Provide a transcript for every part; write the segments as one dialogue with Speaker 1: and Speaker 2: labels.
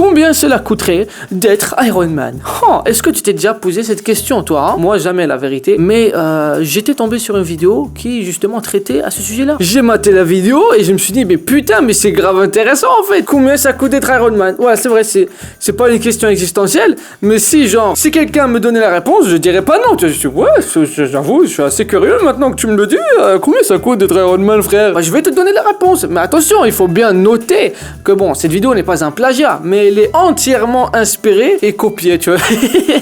Speaker 1: Combien cela coûterait d'être Iron Man? Est-ce que tu t'es déjà posé cette question, toi, hein? Moi, jamais, la vérité. Mais j'étais tombé sur une vidéo qui, justement, traitait à ce sujet-là. J'ai maté la vidéo et je me suis dit, mais putain, mais c'est grave intéressant, en fait. Combien ça coûte d'être Iron Man? Ouais, c'est vrai, c'est pas une question existentielle, mais si, genre, si quelqu'un me donnait la réponse, je dirais pas non. Tu vois, ouais, j'avoue, je suis assez curieux maintenant que tu me le dis. Combien ça coûte d'être Iron Man, frère? Bah, je vais te donner la réponse. Mais attention, il faut bien noter que bon, cette vidéo n'est pas un plagiat, mais elle est entièrement inspirée et copiée, tu vois.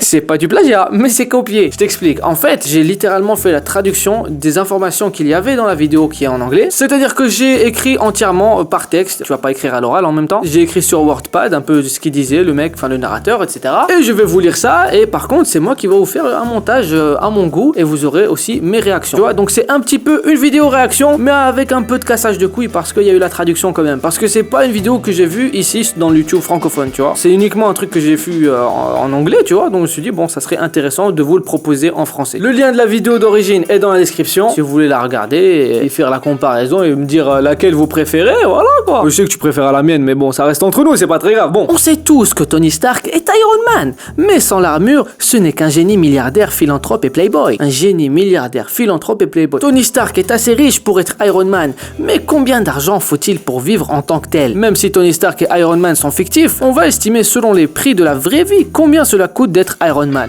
Speaker 1: C'est pas du plagiat, mais c'est copié. Je t'explique. En fait, j'ai littéralement fait la traduction des informations qu'il y avait dans la vidéo qui est en anglais. C'est-à-dire que j'ai écrit entièrement par texte. Tu vas pas écrire à l'oral en même temps. J'ai écrit sur Wordpad un peu ce qu'il disait, le mec, enfin le narrateur, etc. Et je vais vous lire ça. Et par contre, c'est moi qui vais vous faire un montage à mon goût. Et vous aurez aussi mes réactions. Tu vois, donc c'est un petit peu une vidéo réaction, mais avec un peu de cassage de couilles parce qu'il y a eu la traduction quand même. Parce que c'est pas une vidéo que j'ai vue ici dans le YouTube francophone, tu vois. C'est uniquement un truc que j'ai vu en anglais, tu vois. Donc je me suis dit, bon, ça serait intéressant de vous le proposer en français. Le lien de la vidéo d'origine est dans la description. Si vous voulez la regarder et faire la comparaison et me dire laquelle vous préférez, voilà quoi. Je sais que tu préfères à la mienne, mais bon, ça reste entre nous, c'est pas très grave. Bon, on sait tous que Tony Stark est Iron Man, mais sans l'armure, ce n'est qu'un génie milliardaire, philanthrope et playboy. Un génie milliardaire, philanthrope et playboy. Tony Stark est assez riche pour être Iron Man, mais combien d'argent faut-il pour vivre en tant que tel? Même si Tony Stark et Iron Man sont fictifs, on va estimer selon les prix de la vraie vie combien cela coûte d'être Iron Man.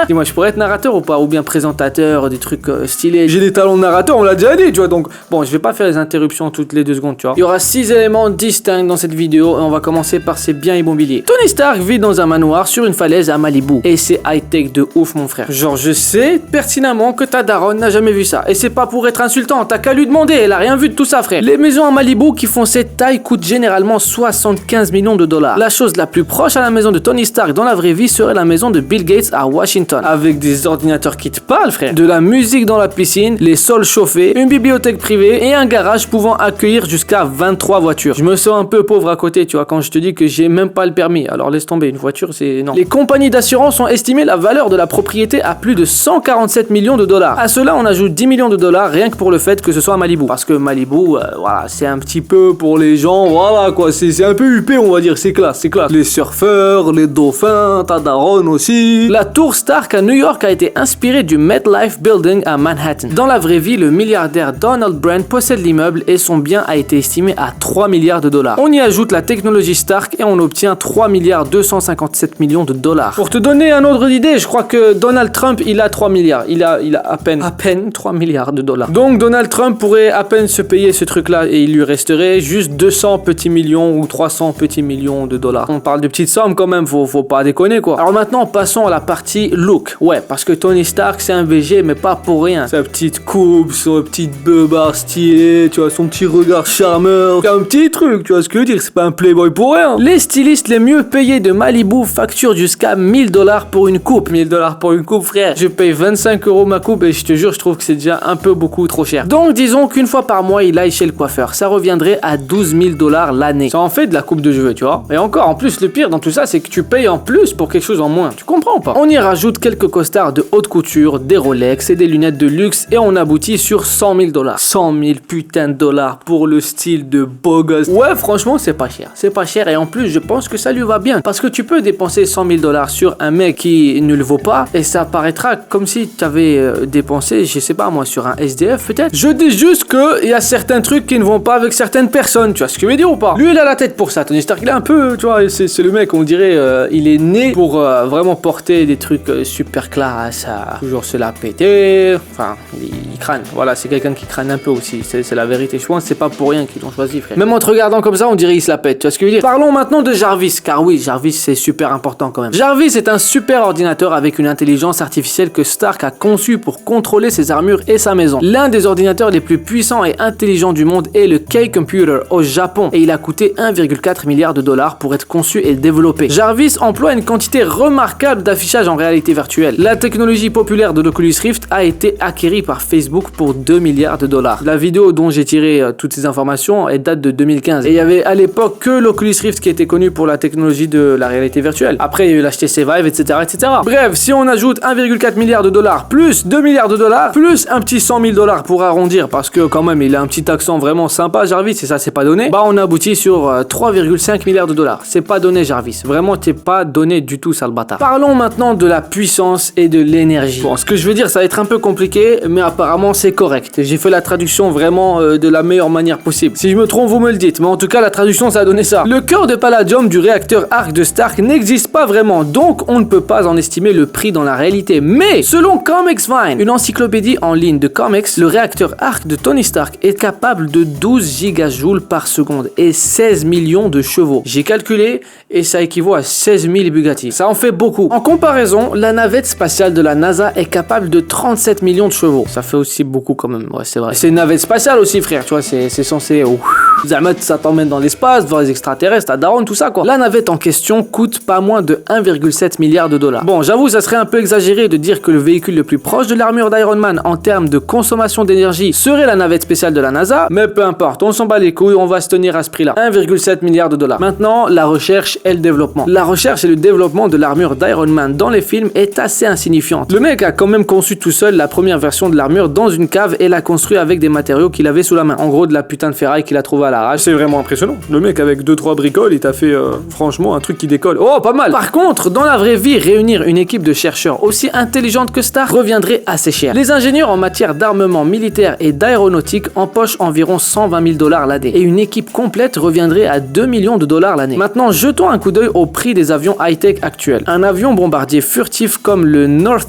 Speaker 1: Dis-moi, je pourrais être narrateur ou pas? Ou bien présentateur, des trucs stylés. J'ai des talents de narrateur, on l'a déjà dit, tu vois. Donc, bon, je vais pas faire les interruptions toutes les 2 secondes, tu vois. Il y aura 6 éléments distincts dans cette vidéo et on va commencer par ses biens immobiliers. Tony Stark vit dans un manoir sur une falaise à Malibu. Et c'est high-tech de ouf, mon frère. Genre, je sais pertinemment que ta daronne n'a jamais vu ça. Et c'est pas pour être insultant, t'as qu'à lui demander, elle a rien vu de tout ça, frère. Les maisons à Malibu qui font cette taille coûtent généralement 75 millions de dollars. La chose la plus proche à la maison de Tony Stark dans la vraie vie serait la maison de Bill Gates à Washington. Avec des ordinateurs qui te parlent, frère. De la musique dans la piscine, les sols chauffés, une bibliothèque privée et un garage pouvant accueillir jusqu'à 23 voitures. Je me sens un peu pauvre à côté, tu vois, quand je te dis que j'ai même pas le permis. Alors laisse tomber, une voiture, c'est non. Les compagnies d'assurance ont estimé la valeur de la propriété à plus de 147 millions de dollars. À cela, on ajoute 10 millions de dollars rien que pour le fait que ce soit à Malibu. Parce que Malibu, voilà, c'est un petit peu pour les gens, voilà quoi, c'est un peu huppé, on va dire, c'est classe, c'est classe. Les surfeurs, les dauphins, ta daronne aussi. La tour Stark à New York a été inspirée du MetLife Building à Manhattan. Dans la vraie vie, le milliardaire Donald Brand possède l'immeuble et son bien a été estimé à 3 milliards de dollars. On y ajoute la technologie Stark et on obtient 3 milliards 257 millions de dollars. Pour te donner un ordre d'idée, je crois que Donald Trump, il a 3 milliards. Il a à peine 3 milliards de dollars. Donc Donald Trump pourrait à peine se payer ce truc-là et il lui resterait juste 200 petits millions ou 300 petits millions de dollars. On parle de petites sommes quand même, faut pas déconner quoi. Alors maintenant, passons à la partie look. Ouais, parce que Tony Stark, c'est un VG, mais pas pour rien. Sa petite coupe, son petite beubare stylée, tu vois, son petit regard charmeur. C'est un petit truc, tu vois ce que je veux dire, c'est pas un playboy pour rien. Les stylistes les mieux payés de Malibu facturent jusqu'à 1000 $ pour une coupe. 1000 $ pour une coupe, frère. Je paye 25 € ma coupe et je te jure, je trouve que c'est déjà un peu beaucoup trop cher. Donc disons qu'une fois par mois, il aille chez le coiffeur. Ça reviendrait à 12 000 $ l'année. Ça en fait de la coupe de cheveux, tu vois. Et encore, en plus, le pire dans tout ça, c'est que tu payes en plus pour quelque chose en moins. Tu comprends pas? On y rajoute quelques costards de haute couture, des Rolex et des lunettes de luxe et on aboutit sur 100 000 $. 100 000 putain de dollars pour le style de beau gosse. Ouais, franchement, c'est pas cher. C'est pas cher et en plus, je pense que ça lui va bien. Parce que tu peux dépenser 100 000 $ sur un mec qui ne le vaut pas et ça paraîtra comme si tu avais dépensé, je sais pas moi, sur un SDF peut-être. Je dis juste qu'il y a certains trucs qui ne vont pas avec certaines personnes. Tu vois ce que je veux dire ou pas? Lui, il a la tête pour ça. Tony Stark, il est un peu, tu vois, c'est le mec, on dirait, il est né pour vraiment porter des trucs super classe, toujours se la péter. Enfin, il crâne. Voilà, c'est quelqu'un qui crâne un peu aussi. C'est la vérité. Je pense que c'est pas pour rien qu'ils l'ont choisi, frère. Même en te regardant comme ça, on dirait il se la pète. Tu vois ce que je veux dire? Parlons maintenant de Jarvis, car oui, Jarvis, c'est super important quand même. Jarvis est un super ordinateur avec une intelligence artificielle que Stark a conçu pour contrôler ses armures et sa maison. L'un des ordinateurs les plus puissants et intelligents du monde est le K-Computer au Japon et il a coûté 1,4 milliard $ pour être conçu et développé. Jarvis emploie une quantité remarquable d'affichage en réalité virtuelle. La technologie populaire de l'Oculus Rift a été acquérie par Facebook pour 2 milliards $. La vidéo dont j'ai tiré toutes ces informations, elle date de 2015 et il y avait à l'époque que l'Oculus Rift qui était connu pour la technologie de la réalité virtuelle. Après, il y a eu l'HTC Vive, etc., etc. Bref, si on ajoute 1,4 milliard $ plus 2 milliards $ plus un petit 100 000 $ pour arrondir, parce que quand même, il a un petit accent vraiment sympa, Jarvis, et ça, c'est pas donné, bah on aboutit sur 3,5 5 milliards de dollars. C'est pas donné, Jarvis. Vraiment, t'es pas donné du tout, sale bâtard. Parlons maintenant de la puissance et de l'énergie. Bon, ce que je veux dire, ça va être un peu compliqué, mais apparemment, c'est correct. J'ai fait la traduction vraiment de la meilleure manière possible. Si je me trompe, vous me le dites, mais en tout cas, la traduction, ça a donné ça. Le cœur de palladium du réacteur Arc de Stark n'existe pas vraiment, donc on ne peut pas en estimer le prix dans la réalité. Mais, selon ComicsVine, une encyclopédie en ligne de comics, le réacteur Arc de Tony Stark est capable de 12 gigajoules par seconde et 16 millions de chevaux. J'ai calculé et ça équivaut à 16 000 Bugatti. Ça en fait beaucoup. En comparaison, la navette spatiale de la NASA est capable de 37 millions de chevaux. Ça fait aussi beaucoup quand même, ouais, c'est vrai. C'est une navette spatiale aussi, frère, tu vois, c'est censé... Zahmet, ça t'emmène dans l'espace, voir les extraterrestres, ta daronne, tout ça quoi. La navette en question coûte pas moins de 1,7 milliard de dollars. Bon, j'avoue, ça serait un peu exagéré de dire que le véhicule le plus proche de l'armure d'Iron Man en termes de consommation d'énergie serait la navette spéciale de la NASA, mais peu importe, on s'en bat les couilles, on va se tenir à ce prix-là. 1,7 milliard de dollars. Maintenant, la recherche et le développement. La recherche et le développement de l'armure d'Iron Man dans les films est assez insignifiante. Le mec a quand même conçu tout seul la première version de l'armure dans une cave et l'a construit avec des matériaux qu'il avait sous la main. En gros, de la putain de ferraille qu'il a trouvé à l'arrache. C'est vraiment impressionnant. Le mec avec 2-3 bricoles, il t'a fait franchement un truc qui décolle. Oh, pas mal. Par contre, dans la vraie vie, réunir une équipe de chercheurs aussi intelligente que Stark reviendrait assez cher. Les ingénieurs en matière d'armement militaire et d'aéronautique empochent environ 120 000 dollars l'année et une équipe complète reviendrait à 2 millions de dollars l'année. Maintenant, jetons un coup d'œil au prix des avions high-tech actuels. Un avion bombardier furtif comme le North...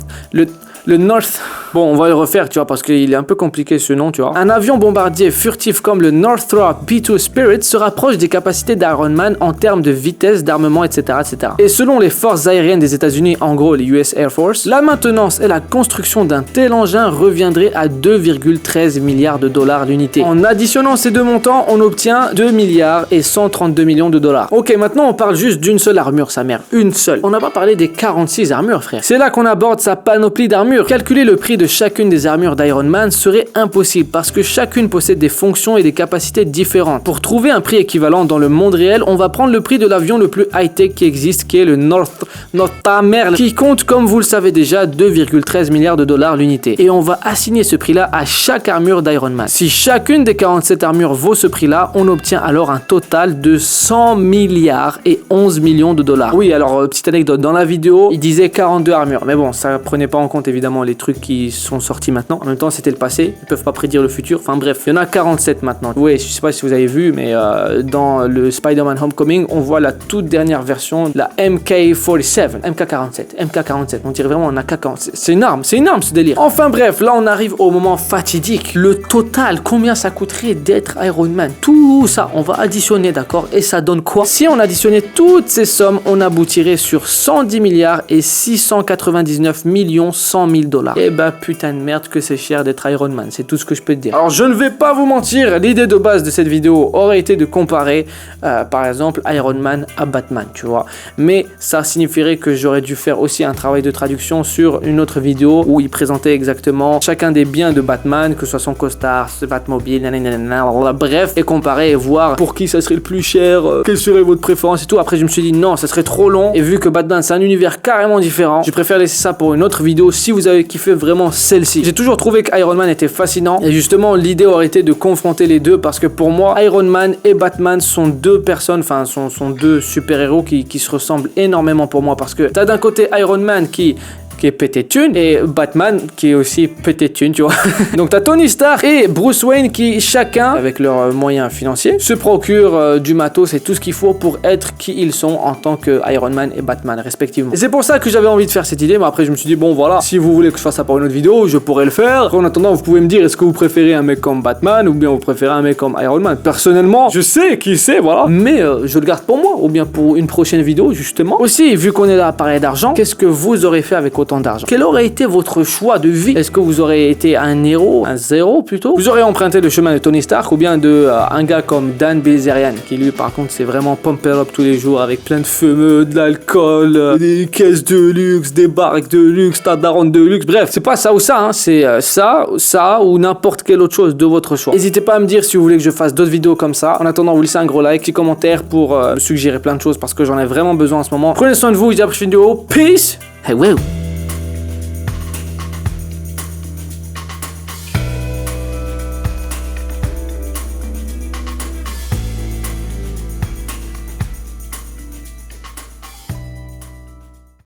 Speaker 1: Bon, on va le refaire, tu vois, parce qu'il est un peu compliqué ce nom, tu vois. Un avion bombardier furtif comme le Northrop B2 Spirit se rapproche des capacités d'Iron Man en termes de vitesse, d'armement, etc., etc. Et selon les forces aériennes des États-Unis, en gros les US Air Force, la maintenance et la construction d'un tel engin reviendrait à 2,13 milliards de dollars l'unité. En additionnant ces deux montants, on obtient 2 milliards et 132 millions de dollars. Ok, maintenant on parle juste d'une seule armure, sa mère. Une seule. On n'a pas parlé des 46 armures, frère. C'est là qu'on aborde sa panoplie d'armures. Calculer le prix de chacune des armures d'Iron Man serait impossible parce que chacune possède des fonctions et des capacités différentes. Pour trouver un prix équivalent dans le monde réel, on va prendre le prix de l'avion le plus high-tech qui existe, qui est le Northamer, qui compte, comme vous le savez déjà, 2,13 milliards de dollars l'unité. Et on va assigner ce prix-là à chaque armure d'Iron Man. Si chacune des 47 armures vaut ce prix-là, on obtient alors un total de 100 milliards et 11 millions de dollars. Oui, alors, petite anecdote, dans la vidéo, il disait 42 armures, mais bon, ça prenait pas en compte évidemment les trucs qui sont sortis maintenant. En même temps, c'était le passé, ils peuvent pas prédire le futur. Enfin bref, il y en a 47 maintenant. Oui, je sais pas si vous avez vu, mais dans le Spider-Man Homecoming, on voit la toute dernière version, la MK47, MK47. On dirait vraiment un AK-47. C'est une arme ce délire. Enfin bref, là on arrive au moment fatidique. Le total, combien ça coûterait d'être Iron Man? Tout ça, on va additionner, d'accord? Et ça donne quoi? Si on additionnait toutes ces sommes, on aboutirait sur 110 milliards et 699 millions 100 000 dollars. Et bah putain de merde que c'est cher d'être Iron Man, c'est tout ce que je peux te dire. Alors je ne vais pas vous mentir, l'idée de base de cette vidéo aurait été de comparer par exemple Iron Man à Batman, tu vois. Mais ça signifierait que j'aurais dû faire aussi un travail de traduction sur une autre vidéo où il présentait exactement chacun des biens de Batman, que ce soit son costard, ce Batmobile, nanana, bref, et comparer et voir pour qui ça serait le plus cher, quelle serait votre préférence et tout. Après je me suis dit non, ça serait trop long, et vu que Batman c'est un univers carrément différent, je préfère laisser ça pour une autre vidéo si vous avez kiffé vraiment celle-ci. J'ai toujours trouvé qu'Iron Man était fascinant, et justement l'idée aurait été de confronter les deux, parce que pour moi Iron Man et Batman sont deux personnes, enfin sont deux super-héros qui se ressemblent énormément pour moi, parce que t'as d'un côté Iron Man qui est pété de thunes, et Batman qui est aussi pété de thunes, tu vois. Donc t'as Tony Stark et Bruce Wayne qui chacun, avec leurs moyens financiers, se procurent du matos et tout ce qu'il faut pour être qui ils sont en tant que Iron Man et Batman respectivement. Et c'est pour ça que j'avais envie de faire cette idée, mais après je me suis dit bon voilà, si vous voulez que je fasse ça pour une autre vidéo, je pourrais le faire. En attendant, vous pouvez me dire est-ce que vous préférez un mec comme Batman ou bien vous préférez un mec comme Iron Man. Personnellement, je sais qui c'est, voilà. Mais je le garde pour moi, ou bien pour une prochaine vidéo justement. Aussi, vu qu'on est là à parler d'argent, qu'est-ce que vous aurez fait avec autant d'argent? Quel aurait été votre choix de vie? Est-ce que vous aurez été un héros, un zéro plutôt? Vous aurez emprunté le chemin de Tony Stark, ou bien de un gars comme Dan Bilzerian, qui lui par contre c'est vraiment pump it up tous les jours avec plein de fumeux, de l'alcool, des caisses de luxe, des baraques de luxe, ta daronne de luxe, bref, c'est pas ça ou ça, hein. C'est ça ou n'importe quelle autre chose de votre choix. N'hésitez pas à me dire si vous voulez que je fasse d'autres vidéos comme ça. En attendant, vous laissez un gros like, petit commentaire pour me suggérer plein de choses parce que j'en ai vraiment besoin en ce moment. Prenez soin de vous, je vous dis à la prochaine vidéo. Peace! Hey, wow.